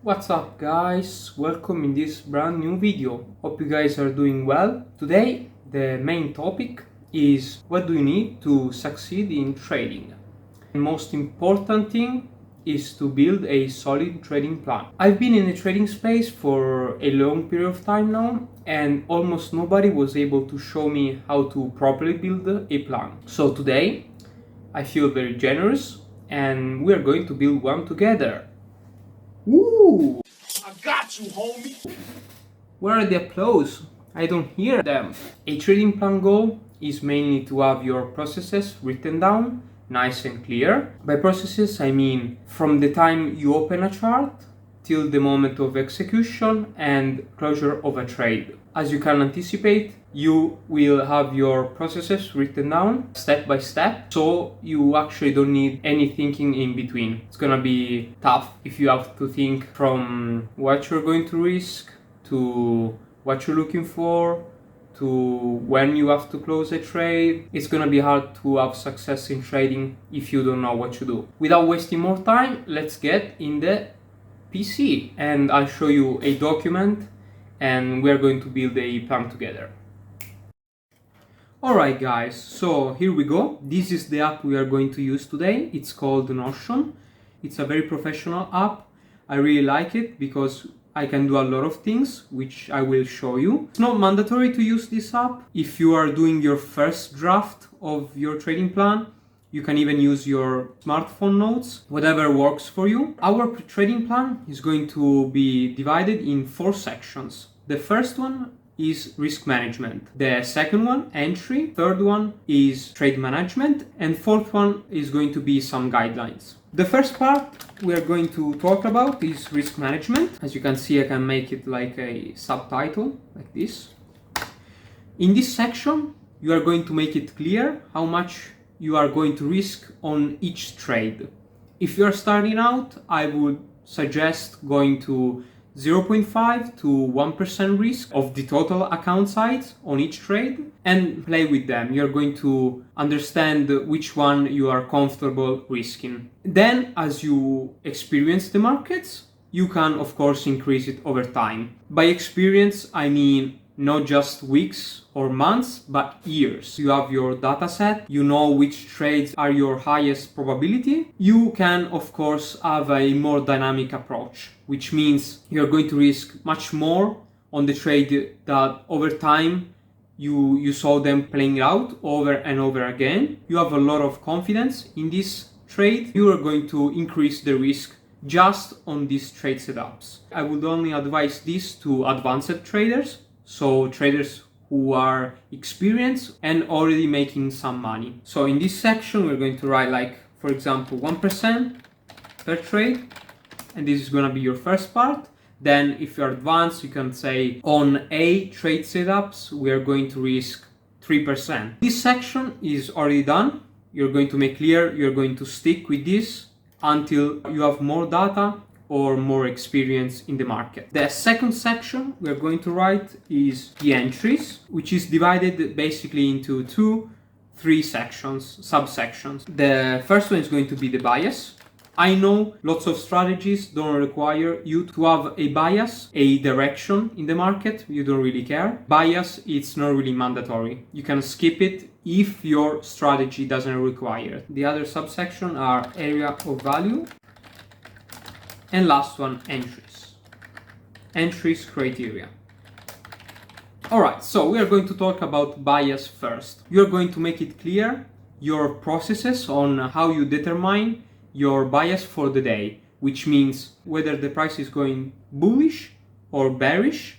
What's up guys, welcome in this brand new video. Hope you guys are doing well. Today the main topic is what do you need to succeed in trading. The most important thing is to build a solid trading plan. I've been in the trading space for a long period of time now, and almost nobody was able to show me how to properly build a plan. So today I feel very generous and we are going to build one together. Woo! I got you, homie. Where are the applause? I don't hear them. A trading plan goal is mainly to have your processes written down, nice and clear. By processes, I mean from the time you open a chart till the moment of execution and closure of a trade. As you can anticipate, you will have your processes written down step by step, so you actually don't need any thinking in between. It's gonna be tough if you have to think from what you're going to risk to what you're looking for to when you have to close a trade. It's gonna be hard to have success in trading if you don't know what to do. Without wasting more time, let's get in the PC and I'll show you a document and we're going to build a plan together. Alright guys, so here we go. This is the app we are going to use today. It's called Notion. It's a very professional app. I really like it because I can do a lot of things, which I will show you. It's not mandatory to use this app. If you are doing your first draft of your trading plan, you can even use your smartphone notes, whatever works for you. Our trading plan is going to be divided in 4 sections. The first one is risk management. The second one, entry. Third one is trade management. And fourth one is going to be some guidelines. The first part we are going to talk about is risk management. As you can see, I can make it like a subtitle, like this. In this section, you are going to make it clear how much you are going to risk on each trade. If you are starting out, I would suggest going to 0.5 to 1% risk of the total account size on each trade and play with them. You're going to understand which one you are comfortable risking. Then, as you experience the markets, you can of course increase it over time. By experience, I mean not just weeks or months, but years. You have your data set, you know which trades are your highest probability. You can, of course, have a more dynamic approach, which means you're going to risk much more on the trade that over time you saw them playing out over and over again. You have a lot of confidence in this trade. You are going to increase the risk just on these trade setups. I would only advise this to advanced traders, so traders who are experienced and already making some money. So in this section, we're going to write like, for example, 1% per trade. And this is going to be your first part. Then if you're advanced, you can say on A trade setups, we are going to risk 3%. This section is already done. You're going to make clear, you're going to stick with this until you have more data or more experience in the market. The second section we're going to write is the entries, which is divided basically into 3 sections, subsections. The first one is going to be the bias. I know lots of strategies don't require you to have a bias, a direction in the market. You don't really care. Bias, it's not really mandatory. You can skip it if your strategy doesn't require it. The other subsection are area of value. And last one, entries. Entries criteria. Alright, so we are going to talk about bias first. You're going to make it clear your processes on how you determine your bias for the day, which means whether the price is going bullish or bearish.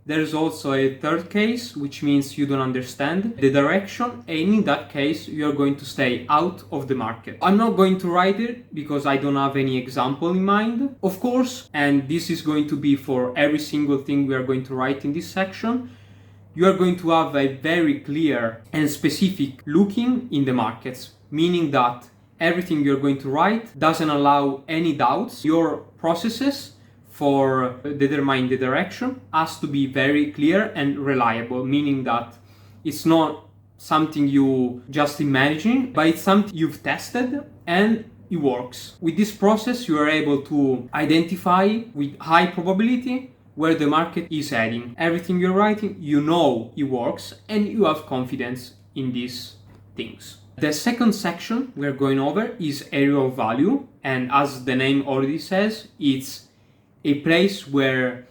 There's also a third case, which means you don't understand the direction, and in that case, you're going to stay out of the market. I'm not going to write it because I don't have any example in mind, of course, and this is going to be for every single thing we are going to write in this section. You are going to have a very clear and specific looking in the markets, meaning that everything you're going to write doesn't allow any doubts. Your processes for determining the direction has to be very clear and reliable, meaning that it's not something you just imagine, but it's something you've tested and it works. With this process, you are able to identify with high probability where the market is heading. Everything you're writing, you know it works, and you have confidence in these things. The second section we're going over is area of value, and as the name already says, it's a place where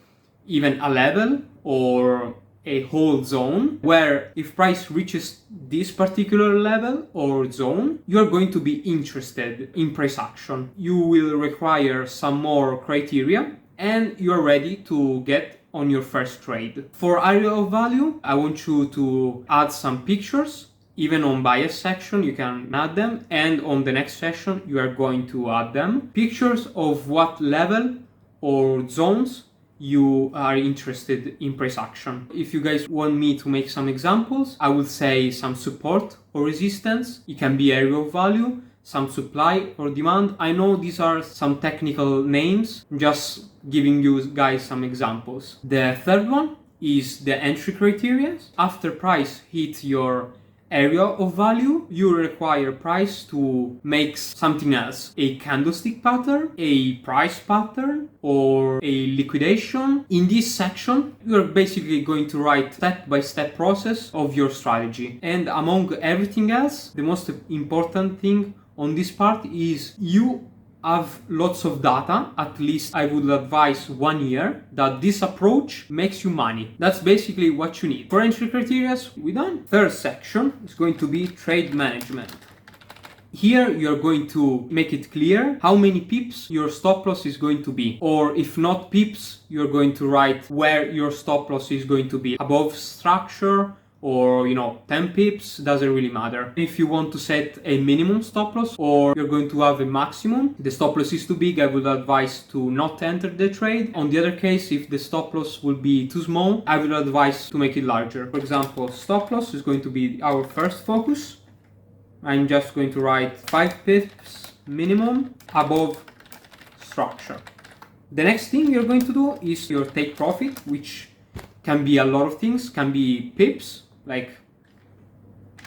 even a level or a whole zone where if price reaches this particular level or zone, you're going to be interested in price action. You will require some more criteria and you're ready to get on your first trade. For area of value, I want you to add some pictures. Even on bias section, you can add them, and on the next session, you are going to add them. Pictures of what level or zones you are interested in price action. If you guys want me to make some examples, I will say some support or resistance. It can be area of value, some supply or demand. I know these are some technical names, just giving you guys some examples. The third one is the entry criteria. After price hits your area of value, you require price to make something else, a candlestick pattern, a price pattern, or a liquidation. In this section, you're basically going to write step-by-step process of your strategy. And among everything else, the most important thing on this part is you have lots of data. At least I would advise 1 year that this approach makes you money. That's basically what you need. For entry criteria, we're done. Third section is going to be trade management. Here you're going to make it clear how many pips your stop loss is going to be, or if not pips, you're going to write where your stop loss is going to be, above structure, or 10 pips, doesn't really matter. If you want to set a minimum stop loss or you're going to have a maximum, the stop loss is too big, I would advise to not enter the trade. On the other case, if the stop loss will be too small, I would advise to make it larger. For example, stop loss is going to be our first focus. I'm just going to write 5 pips minimum above structure. The next thing you're going to do is your take profit, which can be a lot of things. Can be pips, like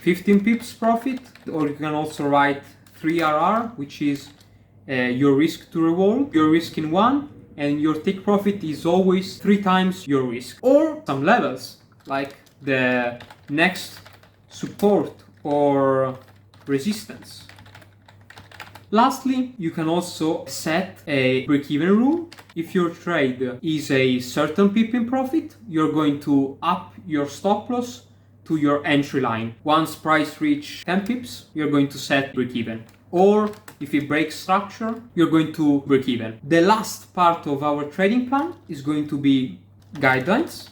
15 pips profit, or you can also write 3RR, which is your risk to reward. You're risking 1 and your take profit is always 3 times your risk. Or some levels, like the next support or resistance. Lastly, you can also set a break-even rule. If your trade is a certain pip in profit, you're going to up your stop loss to your entry line. Once price reach 10 pips, you're going to set break-even. Or if it breaks structure, you're going to break even. The last part of our trading plan is going to be guidelines.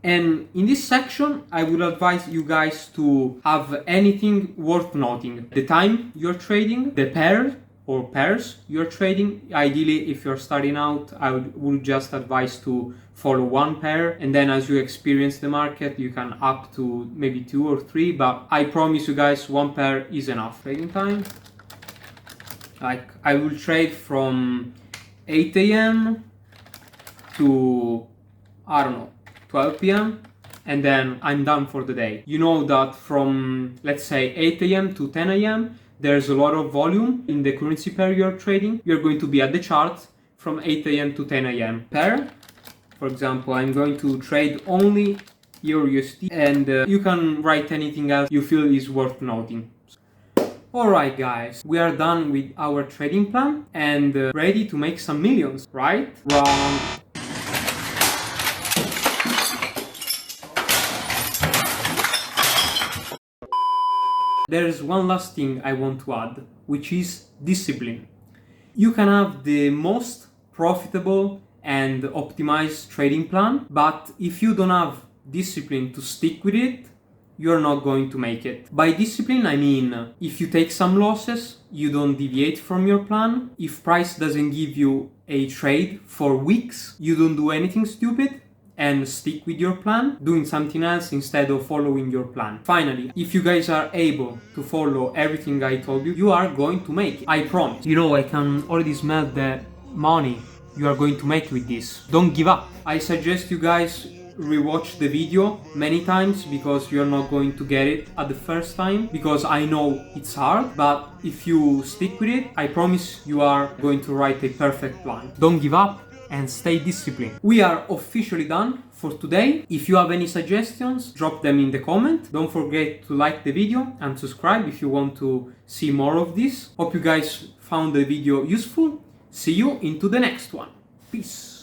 And in this section, I would advise you guys to have anything worth noting. The time you're trading, the pair or pairs you're trading. Ideally, if you're starting out, I would just advise to follow 1 pair, and then as you experience the market, you can up to maybe 2 or 3, but I promise you guys 1 pair is enough. Trading time, like I will trade from 8 a.m. to, I don't know, 12 p.m. and then I'm done for the day. You know that from, let's say, 8 a.m. to 10 a.m. there's a lot of volume in the currency pair you're trading. You're going to be at the chart from 8 a.m. to 10 a.m. pair. For example, I'm going to trade only Euro USD, and you can write anything else you feel is worth noting. Alright guys, we are done with our trading plan and ready to make some millions, right? Wrong. There's one last thing I want to add, which is discipline. You can have the most profitable and optimized trading plan, but if you don't have discipline to stick with it, you're not going to make it. By discipline, I mean, if you take some losses, you don't deviate from your plan. If price doesn't give you a trade for weeks, you don't do anything stupid and stick with your plan, doing something else instead of following your plan. Finally, if you guys are able to follow everything I told you, you are going to make it. I promise. You know, I can already smell the money you are going to make with this. Don't give up. I suggest you guys rewatch the video many times because you're not going to get it at the first time, because I know it's hard, but if you stick with it, I promise you are going to write a perfect plan. Don't give up and stay disciplined. We are officially done for today. If you have any suggestions, drop them in the comment. Don't forget to like the video and subscribe if you want to see more of this. Hope you guys found the video useful. See you into the next one. Peace.